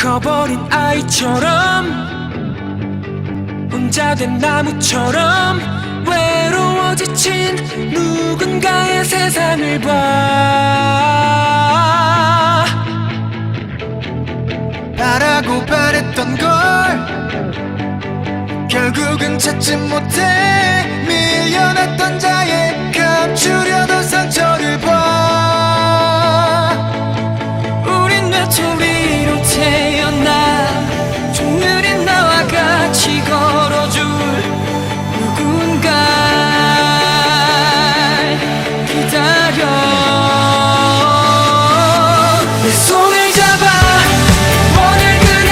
커버린 아이처럼 혼자 된 나무처럼 외로워 지친 누군가의 세상을 봐. 바라고 바랬던 걸 결국은 찾지 못해 밀려났던 자의 감추려던 상처를 봐. 우린 외톨이로 태어나 좀 느린 나와 같이 걸어줄 누군가 기다려. 내 손을 잡아 원을 그려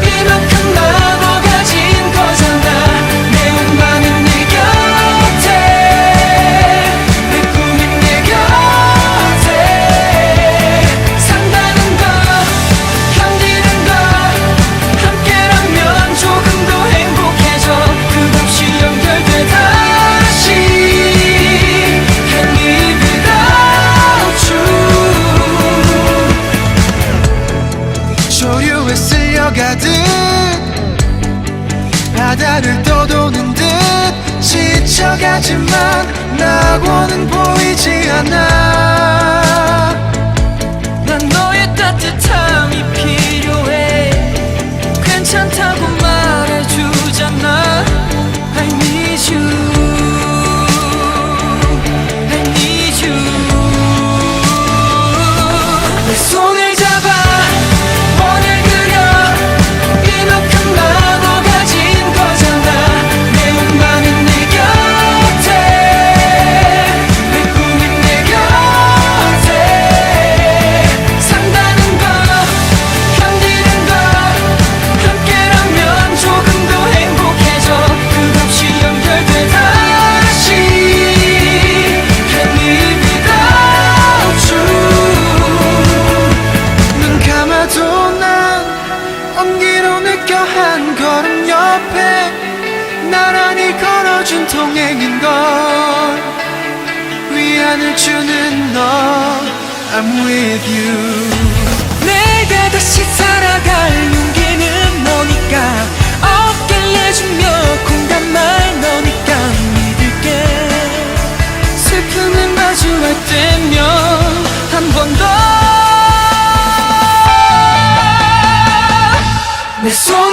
이만큼 나눠 가진 거잖아. 내 운만은 네 곁에 내 꿈은 내 곁에 산다는 것 견디는 것 함께라면 조금 더 행복해져. 끝없이 연결돼 다시 Can't live without you. 조류에 쓸려가듯 바다를 떠도는 듯 지쳐가지만 낙원은 보이지 않아. 난 너의 따뜻함이 필요해. 괜찮다고 말해주잖아. I need you, I need you. 내 손을 잡아 원을 그려 이만큼 나눠 가진 거잖아. 내 운만은 네 곁에 내 꿈은 내 곁에 산다는 것 견디는 것 함께라면 조금 더 행복해져. 끝없이 연결돼 다시 Can't live without you. 눈 감아도 난 온기로 느껴 한 걸음 옆에 나란히 걸어준 동행인 걸. 위안을 주는 너 I'm with you. 내가 다시 살아갈 용기는 너니까 어깨를 내주며 공감할 너니까 믿을게. 슬픔을 마주할 때면 한 번 더 내 손